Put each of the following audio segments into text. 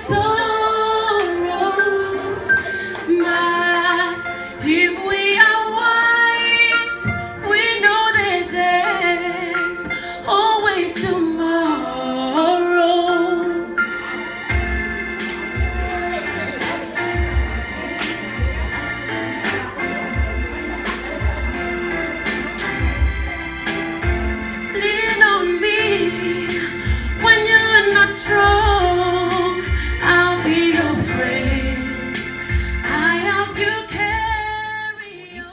sorrows. But if we are wise, we know that there's always tomorrow. Lean on me when you're not strong. I'll be your friend. I help you carry on.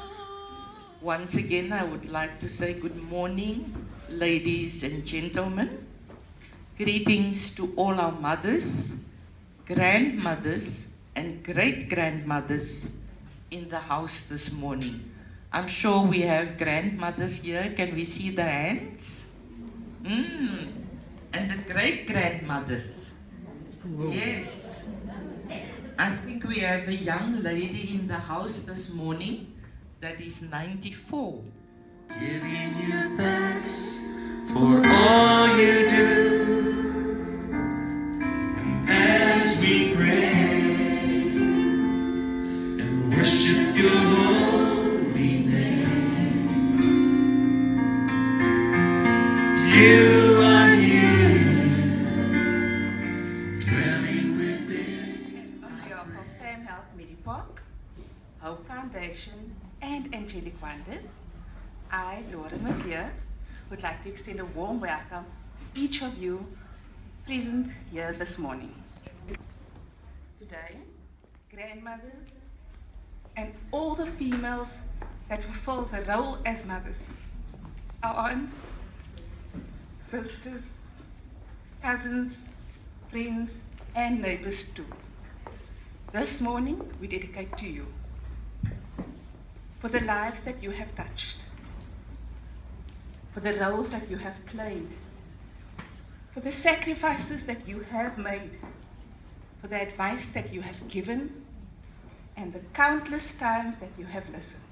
Once again, I would like to say good morning, ladies and gentlemen. Greetings to all our mothers, grandmothers, and great-grandmothers in the house this morning. I'm sure we have grandmothers here. Can we see the hands? And the great-grandmothers. Yes. I think we have a young lady in the house this morning that is 94. Giving you thanks for all you do. As we pray and worship your holy name, you are here, dwelling within. On behalf of Famhealth, Medipark, Hope Foundation, and Angelic Wonders, I, Lauriann MacGear, would like to extend a warm welcome to each of you present here this morning. Today, grandmothers and all the females that fulfill the role as mothers, our aunts, sisters, cousins, friends, and neighbors too. This morning, we dedicate to you for the lives that you have touched, for the roles that you have played, for the sacrifices that you have made, for the advice that you have given, and the countless times that you have listened.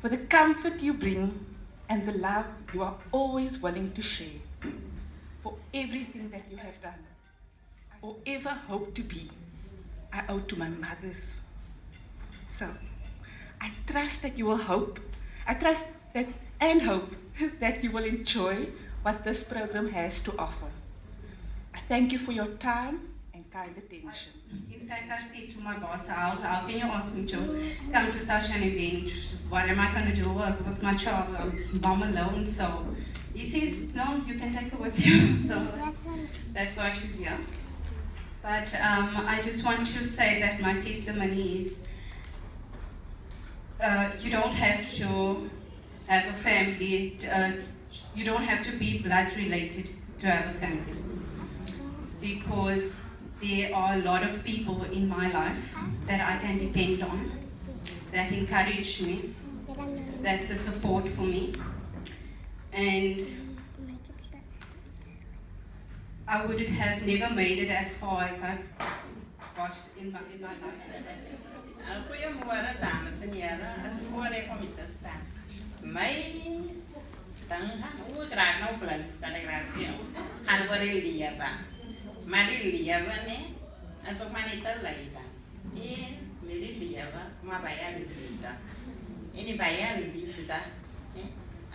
For the comfort you bring and the love you are always willing to share, for everything that you have done or ever hope to be, I owe to my mothers. So, I trust that you will hope, I trust that and hope that you will enjoy what this program has to offer. I thank you for your time and kind attention. In fact, I said to my boss, how can you ask me to come to such an event? What am I going to do with my child? I'm mom alone, so he says, no, you can take her with you. So that's why she's here. But I just want to say that my testimony is you don't have to have a family, you don't have to be blood related to have a family. Because there are a lot of people in my life that I can depend on, that encourage me, that's a support for me. And I would have never made it as far as I've got in my life. Goeiemôre dames en heren, het is een voorrecht om hier te staan. Dan gaan we graag nou blind, dan graag veel. Gaan we die leven. Maar die leven, is ook maar niet te lijden. En met die leven, maar bij jou liefde. En die bij jou liefde,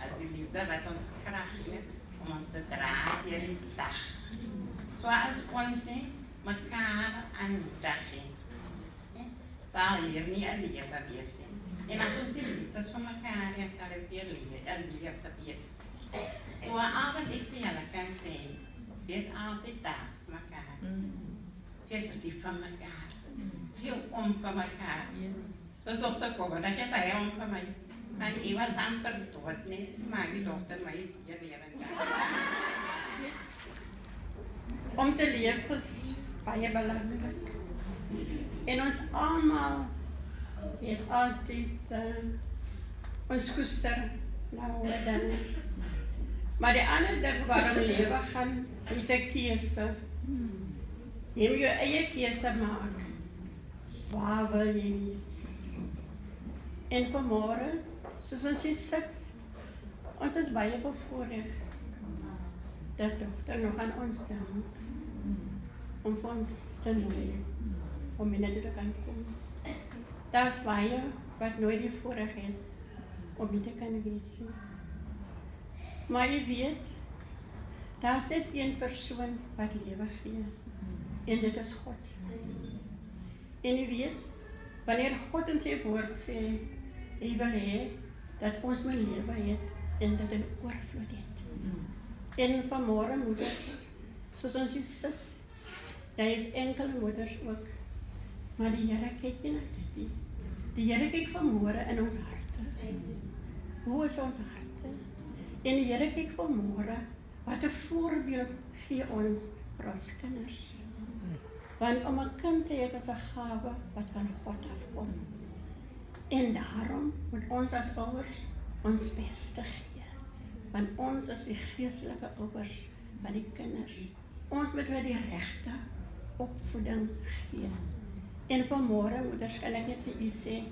als die liefde wat ons kracht geeft, om ons te dragen in die dag. Zoals ons elkaar aan ons dag geeft. Zal hier niet een leven wees. En als ons die liefdes van elkaar heeft, zal het weer een liefde wees. Zoals wat ik tegen jullie kan zeggen, wees altijd daar voor elkaar. Wees lief van elkaar. Heel om van elkaar. Dat is toch te komen, dat je bij om van mij. Maar ik was amper dood, niet, maar die dochter mij hier leren gaan. Om te leven is baie belangrijk. En ons allemaal het altijd ons koester na hoe dan. Maar die ander ding waarom leven gaan, het 'n keuse. Jy moet jou eie keuse maak. Waar wil jy wees? En vanmorgen, soos ons hier sit, ons is baie bevoorreg dat dogter nog aan ons dank. Om vir ons te nooi. Om hiernatoe te kan kom. Daar's baie wat nooit die voorreg het om hier te kan wees nie. Maar jy weet, daar's net een persoon wat lewe gee. En dit is God. En jy weet, wanneer God in sy woord sê, hy wil hê dat ons moet lewe het en dat in oorvloed het. En vanmôre moeders, soos ons hier sit, daar is enkele moeders ook, maar die Here kyk nie na dit nie. Die Here kyk vanmôre in ons harte. Hoe is ons harte? En die Here kyk vanmôre, wat 'n voorbeeld gee ons vir ons kinders. Want om 'n kind te hê is 'n gawe wat van God afkom. En daarom moet ons as ouers ons beste gee. Want ons is die geestelike ouers van die kinders. Ons moet hulle die regte opvoeding gee. En vanmôre, moeders, kan ek net vir u sê,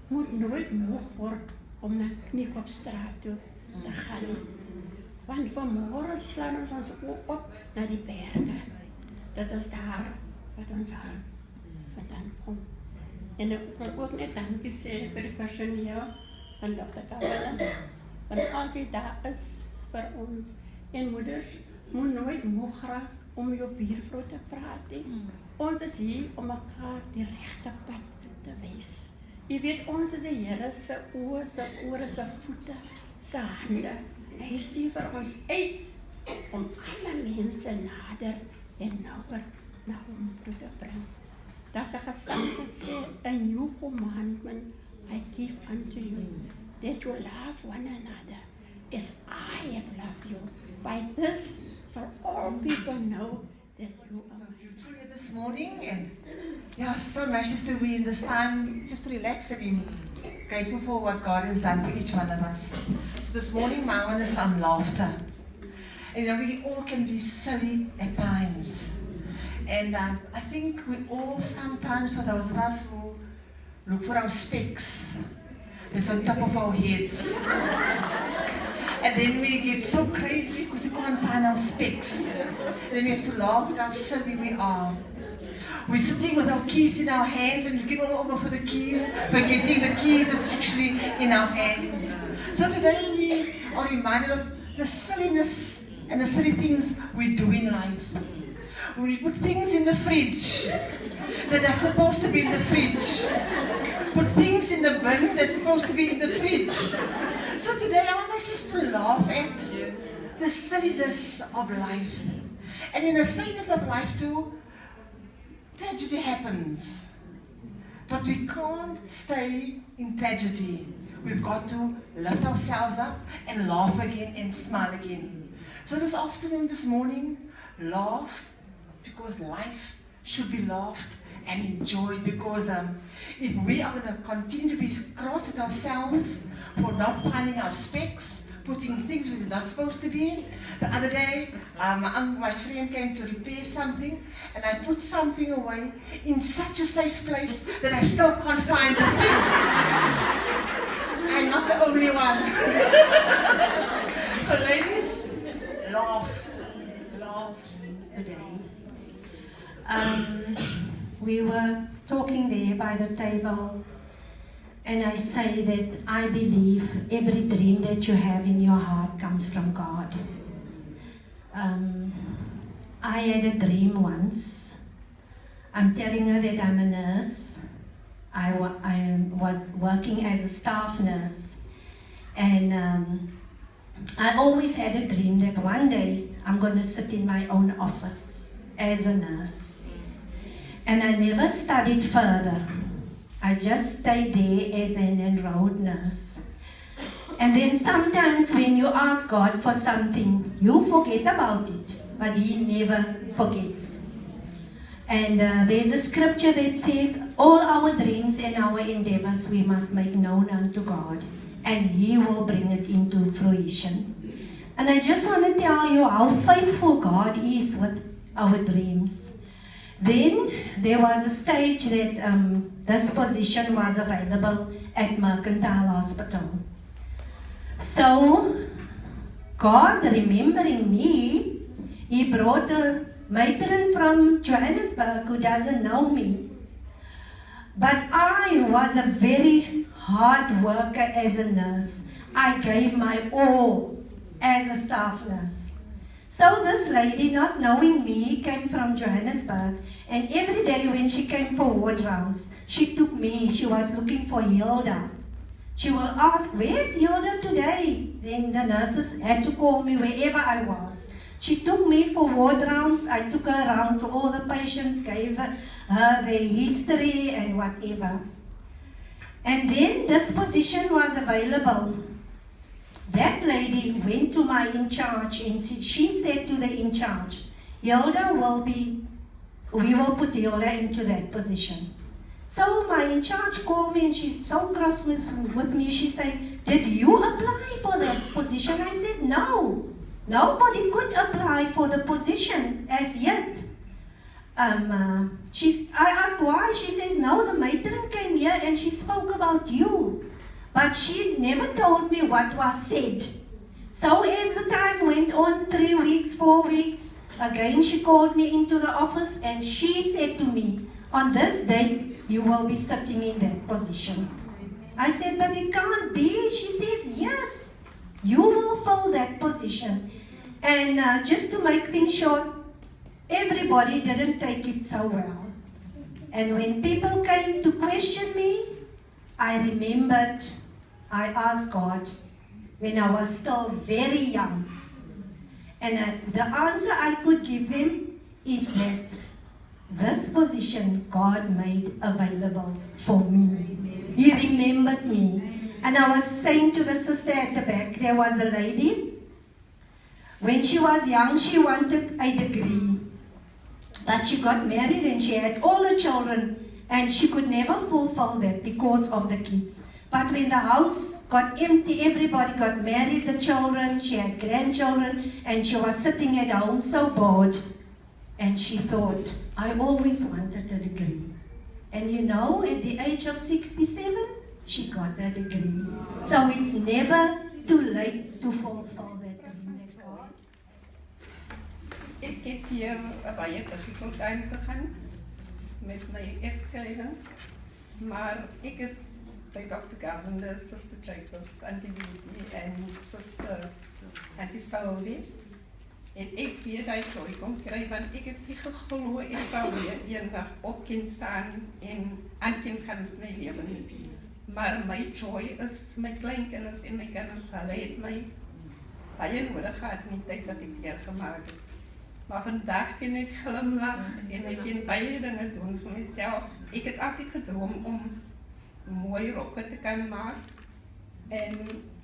moet nooit moeg word om na Kniekopstraat toe te gaan nie. Want vanmôre slaan ons oë op na die berge. Dit is daar wat ons hulp vandaan kom. En ek wil ook net dankie sê vir die personeel van Dr. Kavela, want altyd daar is vir ons. En moeders, moet nooit moeg raak om jou buurvrou te praat nie. Ons is hier om mekaar die regte pad te wys. Jy weet, ons is die Here se oë, se ore, se voete, se hande. Hy stuur vir ons uit om alle mense nader en nauwer na hom toe te bring. Daar's 'n gesang wat sê, a new commandment I give unto you, that you love one another as I have loved you. By this shall all people know that you are mine. Here this morning, and yeah, so nice just to be in this time, just to relax and be grateful for what God has done for each one of us. So this morning, my one is on laughter. And you know, we all can be silly at times. And I think we all sometimes, for those of us who look for our specs that's on top of our heads. And then we get so crazy because we can't find our specs. And then we have to laugh at how silly we are. We're sitting with our keys in our hands and we get all over for the keys, forgetting the keys is actually in our hands. So today we are reminded of the silliness and the silly things we do in life. We put things in the fridge that are supposed to be in the fridge. Put things in the bin that's supposed to be in the fridge. So today I want us just to laugh at the silliness of life. And in the silliness of life too, tragedy happens. But we can't stay in tragedy. We've got to lift ourselves up and laugh again and smile again. So this afternoon, this morning, laugh because life should be laughed and enjoyed, because if we are going to continue to be cross at ourselves for not finding our specs, putting things we're not supposed to be. The other day, my friend came to repair something, and I put something away in such a safe place that I still can't find the thing. I'm not the only one. So ladies, laugh today. We were talking there by the table, and I say that I believe every dream that you have in your heart comes from God. I had a dream once. I'm telling her that I'm a nurse. I was working as a staff nurse, and I always had a dream that one day I'm going to sit in my own office as a nurse. And I never studied further. I just stayed there as an enrolled nurse. And then sometimes when you ask God for something, you forget about it, but He never forgets. And there's a scripture that says, all our dreams and our endeavors we must make known unto God, and He will bring it into fruition. And I just want to tell you how faithful God is with our dreams. Then there was a stage that this position was available at Mercantile Hospital. So God, remembering me, He brought a matron from Johannesburg who doesn't know me. But I was a very hard worker as a nurse. I gave my all as a staff nurse. So this lady, not knowing me, came from Johannesburg, and every day when she came for ward rounds, she took me. She was looking for Hilda. She will ask, "Where's Hilda today?" Then the nurses had to call me wherever I was. She took me for ward rounds. I took her around to all the patients, gave her their history and whatever. And then this position was available. That lady went to my in charge and she said to the in charge, we will put Hilda into that position. So my in charge called me and she's so cross with me. She said, "Did you apply for that position?" I said, "No. Nobody could apply for the position as yet." I asked why. She says, "No, the matron came here and she spoke about you. But she never told me what was said." So as the time went on, 3 weeks, 4 weeks, again she called me into the office and she said to me, "On this day, you will be sitting in that position." I said, "But it can't be." She says, "Yes, you will fill that position." And just to make things short, everybody didn't take it so well. And when people came to question me, I remembered I asked God when I was still very young. And the answer I could give him is that this position God made available for me. He remembered me. And I was saying to the sister at the back, there was a lady. When she was young, she wanted a degree. But she got married and she had all her children. And she could never fulfill that because of the kids. But when the house got empty, everybody got married, the children, she had grandchildren, and she was sitting at home so bored. And she thought, "I always wanted a degree." And you know, at the age of 67, she got a degree. So it's never too late to fulfill that dream that God. Ik heb hier een baie difficult time gegaan met my egskeiding, maar ik heb by Dr. Gavin, Sister Jacobs, en Sister Salaze, en ek weer die joy kom kry, want ek het nie geglo ek sal weer eendag op kan staan en aan kan gaan met my lewe nie. Maar my joy is my kleinkinders en my kinders, hulle het my baie nodig gehad in die tyd wat ek deurgemaak het. Maar vandag kan ek glimlag en ek kan baie dinge doen vir myself. Ek het altyd gedroom om mooi rokke te kan maak. En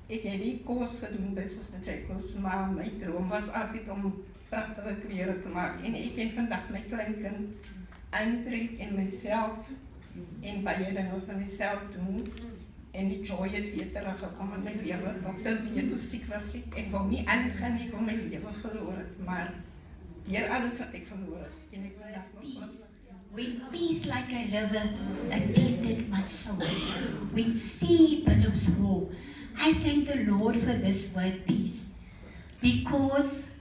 ek het nie kos gedoen by Sister Jacobs, maar my droom was altyd om pragtige klere te maak. En ek kan vandag my kleinkind aantrek en myself en baie dinge vir myself doen. En die joy het weer teruggekom in my lewe. Dokter weet hoe siek was ek. Ek wil nie aangaan, ek wil my lewe verloor het, maar hier alles wat ek verloor het. En ek vandag nog peace. When peace like a river attended my soul, when sea billows roar, I thank the Lord for this word peace, because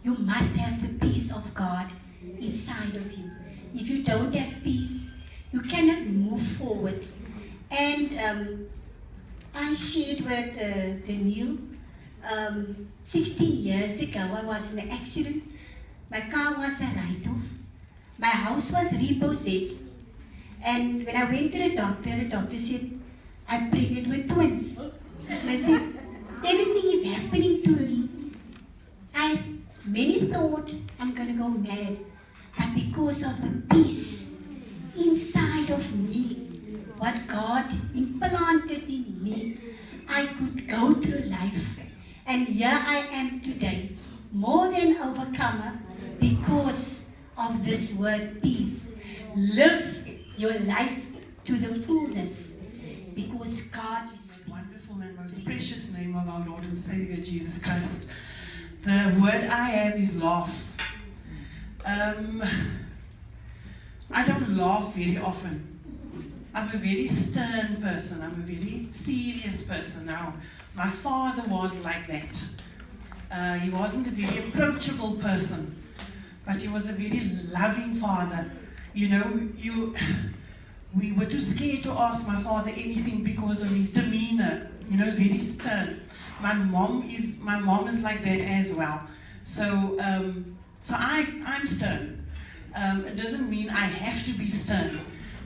you must have the peace of God inside of you. If you don't have peace, you cannot move forward. And I shared with Daniel, 16 years ago I was in an accident. My car was a write-off. My house was repossessed. And when I went to the doctor said, "I'm pregnant with twins." And I said, "Everything is happening to me." Many thought I'm going to go mad. But because of the peace inside of me, what God implanted in me, I could go through life. And here I am today, more than overcomer, because of this word peace. Live your life to the fullness, because God is wonderful and most precious name of our Lord and Savior Jesus Christ. The word I have is laugh. I don't laugh very often. I'm a very stern person. I'm a very serious person. Now, my father was like that. He wasn't a very approachable person. but he was a very loving father. You know, we were too scared to ask my father anything because of his demeanor. You know, very stern. My mom is like that as well. So I'm stern. It doesn't mean I have to be stern.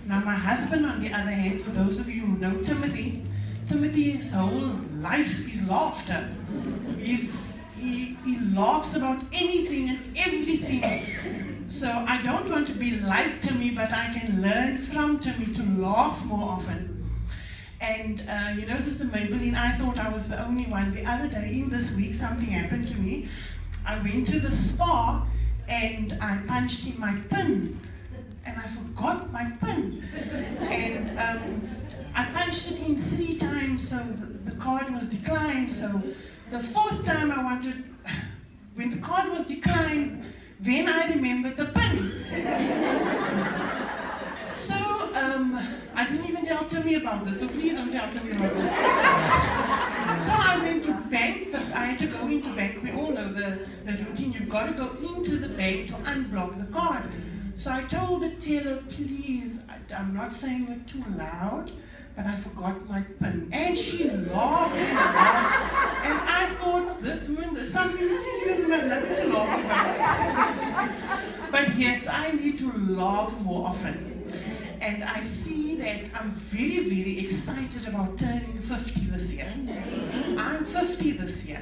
Now my husband, on the other hand, for those of you who know Timothy, Timothy's whole life is laughter. He laughs about anything and everything. So I don't want to be like Timmy, but I can learn from Timmy to laugh more often. And you know, Sister Maybelline, I thought I was the only one. The other day, in this week, something happened to me. I went to the spa and I punched in my PIN. And I forgot my PIN. And I punched it in 3 times, so the card was declined. So the 4th time when the card was declined, then I remembered the PIN. So I didn't even tell Timmy about this, so please don't tell Timmy about this. So I went to bank, I had to go into bank. We all know the routine, you've got to go into the bank to unblock the card. So I told the teller, please, I'm not saying it too loud, but I forgot my PIN. And she laughed and laughed. And I thought, this woman, there's something serious and I have nothing to laugh about. But yes, I need to laugh more often. And I see that I'm very, very excited about turning 50 this year. I'm 50 this year.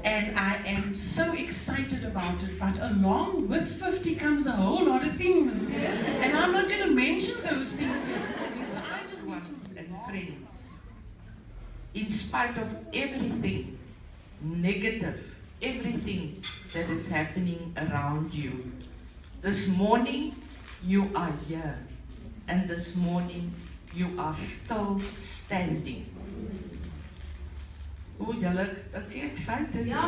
And I am so excited about it, but along with 50 comes a whole lot of things. And I'm not going to mention those things this morning, so I just want to... And friends, in spite of everything negative, everything that is happening around you, this morning you are here, and this morning you are still standing. Oh, julle, is jy excited? Yes.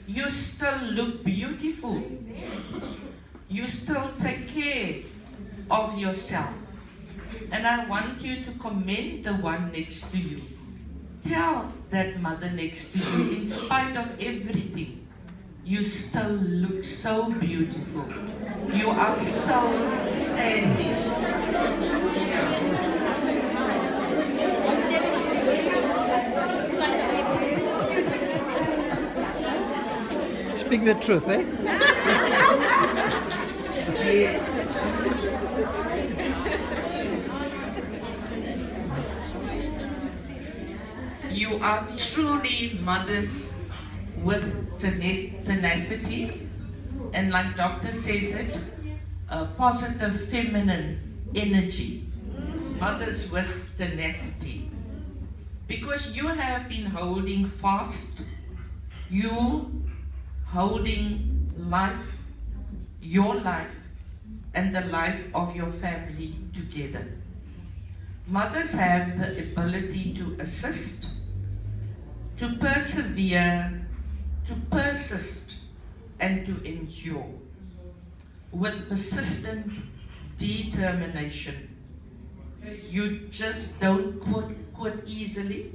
You still look beautiful. You still take care of yourself. And I want you to commend the one next to you. Tell that mother next to you, in spite of everything, you still look so beautiful. You are still standing. Speak the truth, eh? Yes. You are truly mothers with tenacity, and like doctor says it, a positive feminine energy. Mothers with tenacity. Because you have been holding fast, you holding life, your life, and the life of your family together. Mothers have the ability to assist, to persevere, to persist, and to endure with persistent determination. You just don't quit easily.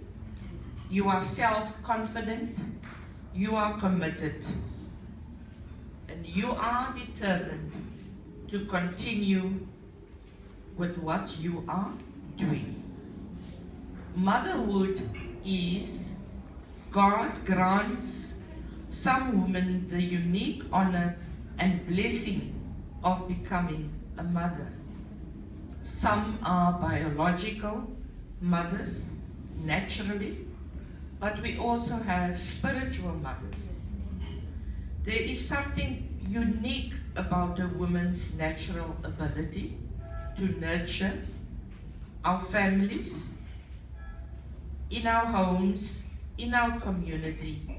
You are self-confident. You are committed. And you are determined to continue with what you are doing. Motherhood is, God grants some women the unique honor and blessing of becoming a mother. Some are biological mothers, naturally, but we also have spiritual mothers. There is something unique about a woman's natural ability to nurture our families, in our homes, in our community,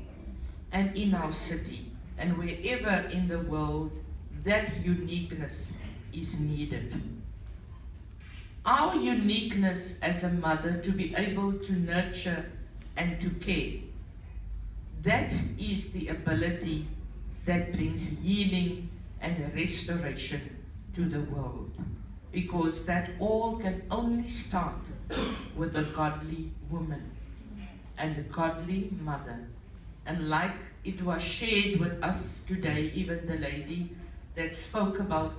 and in our city, and wherever in the world that uniqueness is needed. Our uniqueness as a mother to be able to nurture and to care, that is the ability that brings healing and restoration to the world. Because that all can only start with a godly woman and a godly mother And like it was shared with us today, even the lady that spoke about,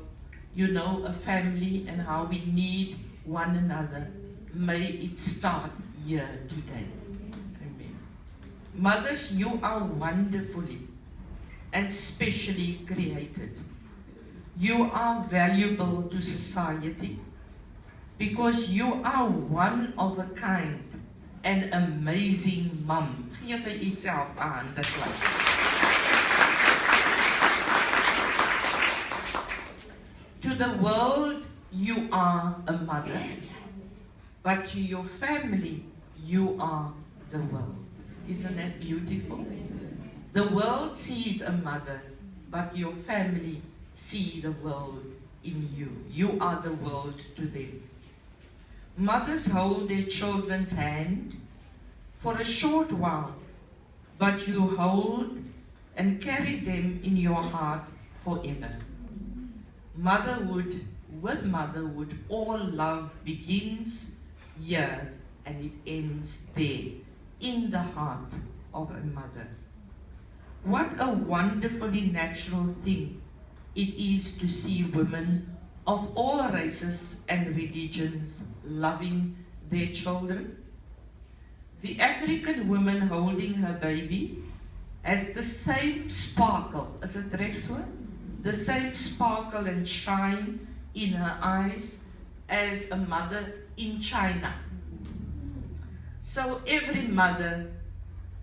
you know, a family and how we need one another. May it start here today. Amen. Mothers, you are wonderfully and specially created. You are valuable to society because you are one of a kind, an amazing mom. Geef vir jouself 'n handeklap. To the world, you are a mother, but to your family, you are the world. Isn't that beautiful? The world sees a mother, but your family see the world in you. You are the world to them. Mothers hold their children's hand for a short while, but you hold and carry them in your heart forever. Motherhood, with motherhood, all love begins here and it ends there, in the heart of a mother. What a wonderfully natural thing it is to see women of all races and religions loving their children. The African woman holding her baby has the same sparkle, as a dressler, the same sparkle and shine in her eyes as a mother in China. So every mother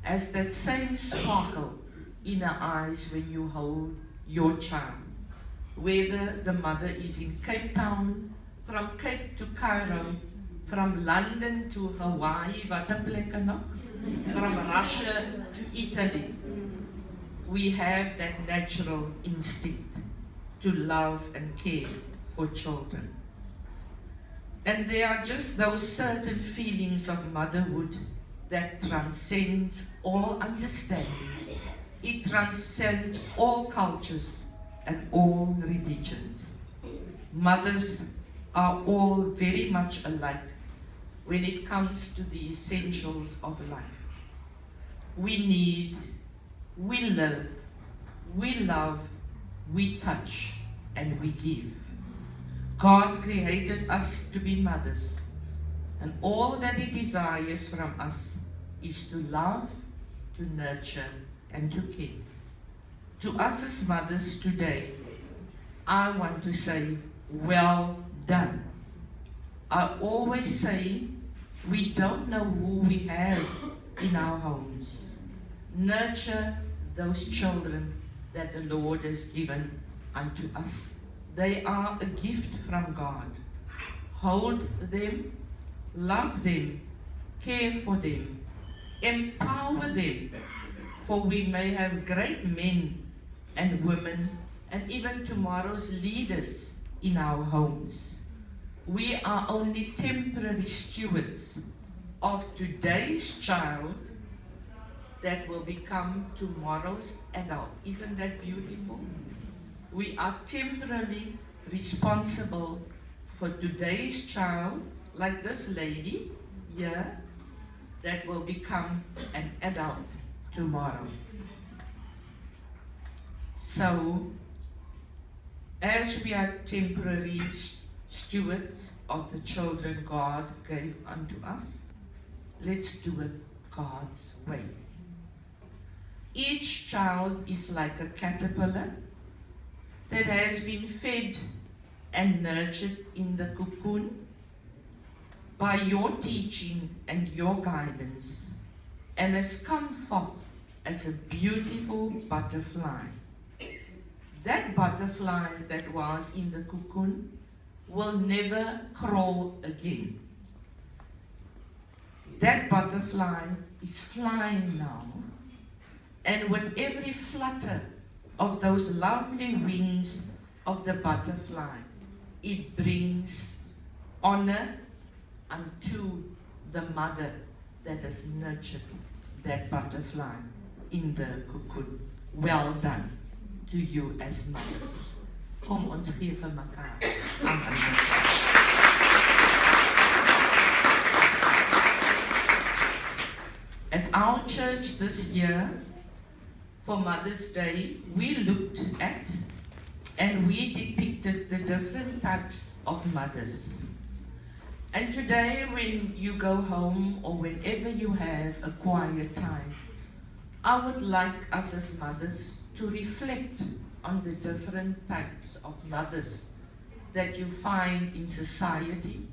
has that same sparkle in her eyes when you hold your child. Whether the mother is in Cape Town, from Cape to Cairo, from London to Hawaii, wat 'n plekke nog, from Russia to Italy, we have that natural instinct to love and care for children. And there are just those certain feelings of motherhood that transcends all understanding. It transcends all cultures and all religions. Mothers are all very much alike when it comes to the essentials of life. We need, we live, we love, we touch, and we give. God created us to be mothers, and all that He desires from us is to love, to nurture, and to care. To us as mothers today, I want to say, well done. I always say, we don't know who we have in our homes. Nurture those children that the Lord has given unto us. They are a gift from God. Hold them, love them, care for them, empower them, for we may have great men and women and even tomorrow's leaders in our homes. We are only temporary stewards of today's child that will become tomorrow's adult. Isn't that beautiful? We are temporarily responsible for today's child, like this lady here, that will become an adult tomorrow. So, as we are temporary stewards of the children God gave unto us, let's do it God's way. Each child is like a caterpillar that has been fed and nurtured in the cocoon by your teaching and your guidance, and has come forth as a beautiful butterfly. That butterfly that was in the cocoon will never crawl again. That butterfly is flying now, and with every flutter of those lovely wings of the butterfly, it brings honor unto the mother that has nurtured that butterfly in the cocoon. Well done to you as mothers. Kom ons gee vir mekaar 'n hand. At our church this year, for Mother's Day, we looked at and we depicted the different types of mothers. And today, when you go home or whenever you have a quiet time, I would like us as mothers to reflect on the different types of mothers that you find in society.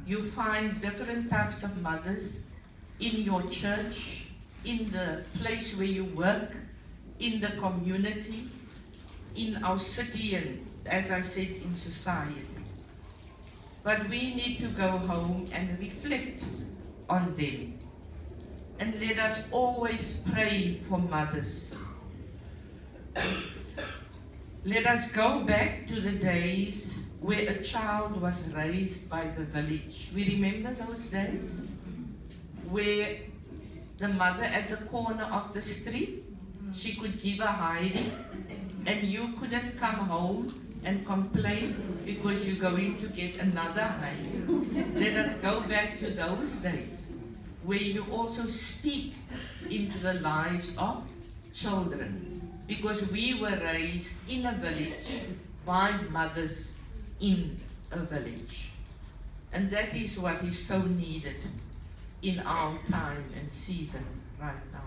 You find different types of mothers in your church, in the place where you work, in the community, in our city, and as I said, in society. But we need to go home and reflect on them. And let us always pray for mothers. Let us go back to the days where a child was raised by the village. We remember those days? Where the mother at the corner of the street, she could give a hiding, and you couldn't come home and complain because you're going to get another hiding. Let us go back to those days where you also speak into the lives of children, because we were raised in a village by mothers in a village. And that is what is so needed in our time and season right now.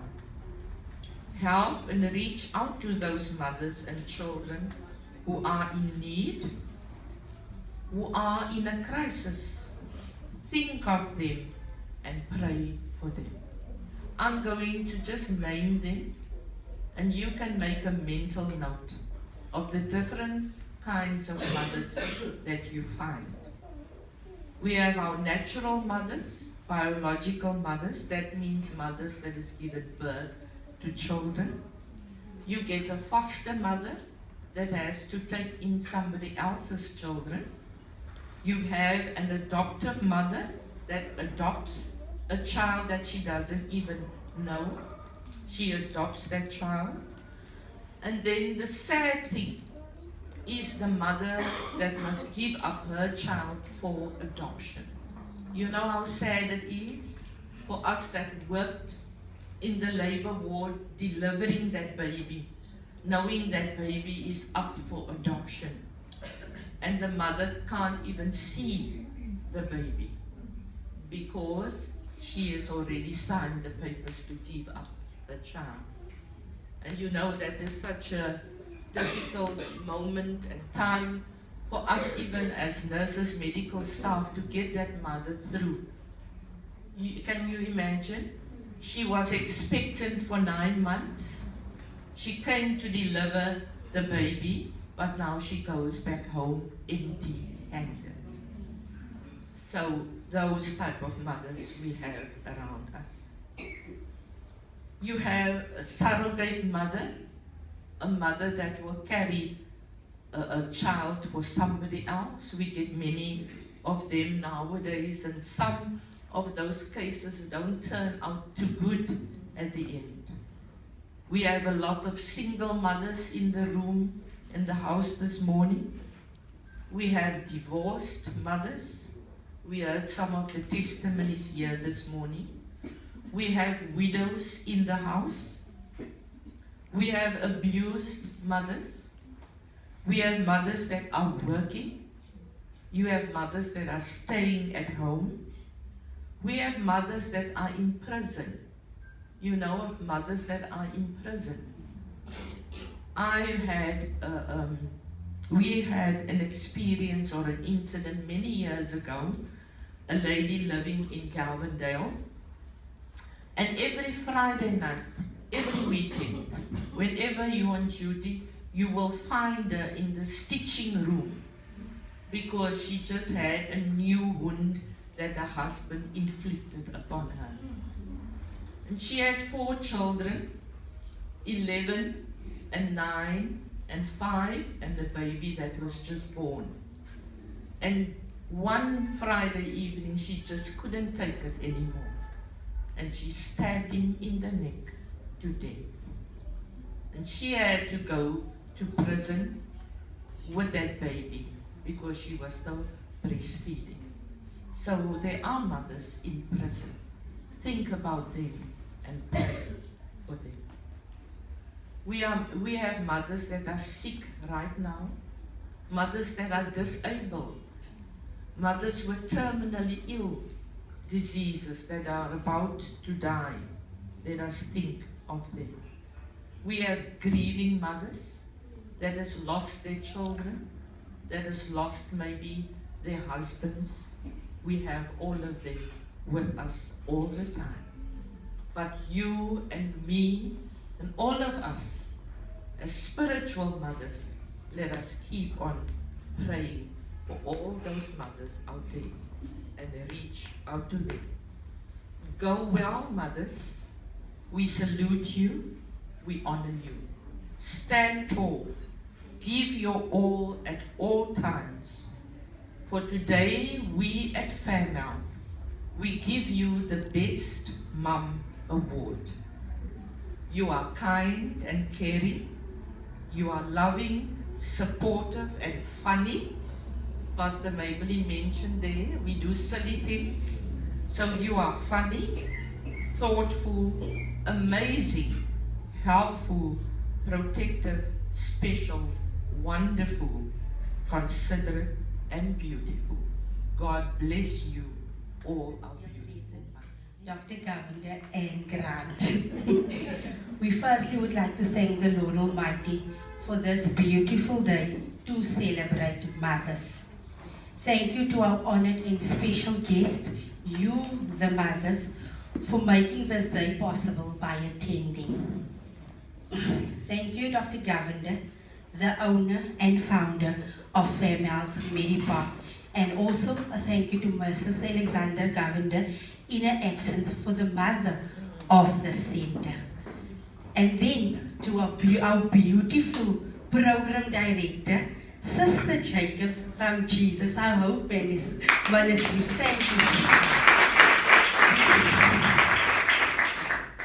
Help and reach out to those mothers and children who are in need, who are in a crisis. Think of them and pray for them. I'm going to just name them, and you can make a mental note of the different kinds of mothers that you find. We have our natural mothers, biological mothers. That means mothers that has given birth to children. You get a foster mother that has to take in somebody else's children. You have an adoptive mother that adopts a child that she doesn't even know. She adopts that child. And then the sad thing is the mother that must give up her child for adoption. You know how sad it is for us that worked in the labor ward delivering that baby, knowing that baby is up for adoption, and the mother can't even see the baby because she has already signed the papers to give up the child. And you know that is such a difficult moment and time for us, even as nurses, medical staff, to get that mother through. Can you imagine? She was expectant for 9 months. She came to deliver the baby, but now she goes back home empty-handed. So those type of mothers we have around us. You have a surrogate mother, a mother that will carry a child for somebody else. We get many of them nowadays, and some of those cases don't turn out too good at the end. We have a lot of single mothers in the room, in the house this morning. We have divorced mothers. We heard some of the testimonies here this morning. We have widows in the house. We have abused mothers. We have mothers that are working. You have mothers that are staying at home. We have mothers that are in prison. You know of mothers that are in prison. We had an experience or an incident many years ago, a lady living in Calvindale, and every Friday night, every weekend, whenever you're on duty, you will find her in the stitching room because she just had a new wound that the husband inflicted upon her. And she had 4 children, 11 and 9 and 5, and the baby that was just born. And one Friday evening, she just couldn't take it anymore. And she stabbed him in the neck to death. And she had to go to prison with that baby because she was still breastfeeding. So there are mothers in prison. Think about them and pray for them. We have mothers that are sick right now, mothers that are disabled, mothers with terminally ill diseases that are about to die. Let us think of them. We have grieving mothers that has lost their children, that has lost maybe their husbands. We have all of them with us all the time. But you and me and all of us as spiritual mothers, let us keep on praying for all those mothers out there and reach out to them. Go well, mothers. We salute you. We honor you. Stand tall. Give your all at all times. For today, we at Famhealth, we give you the Best Mum Award. You are kind and caring. You are loving, supportive, and funny. Pastor Mabley mentioned there, we do silly things. So you are funny, thoughtful, amazing, helpful, protective, special, wonderful, considerate, and beautiful. God bless you, all our beautiful mothers. Dr. Governor and Grant. We firstly would like to thank the Lord Almighty for this beautiful day to celebrate mothers. Thank you to our honored and special guests, you, the mothers, for making this day possible by attending. Thank you, Dr. Governor, the owner and founder of Famhealth Medipark, and also a thank you to Mrs. Alexander Governor in her absence for the mother of the center. And then to our beautiful program director, Sister Jacobs from Jesus I Hope Ministries. Thank you, sister.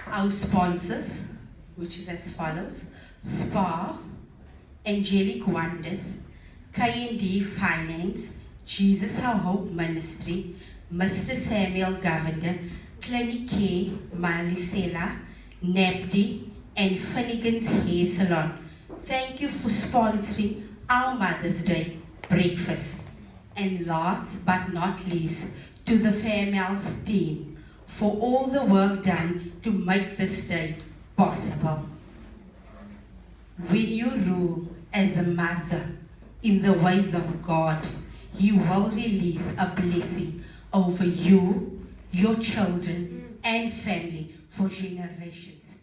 Our sponsors, which is as follows: SPA, Angelic Wonders, K&D Finance, Jesus Our Hope Ministry, Mr. Samuel Governor, Clinic Care, Malisela, NAPD, and Finnegan's Hair Salon. Thank you for sponsoring our Mother's Day breakfast. And last but not least, to the Famhealth team for all the work done to make this day possible. When you rule as a mother in the ways of God, He will release a blessing over you, your children, and family for generations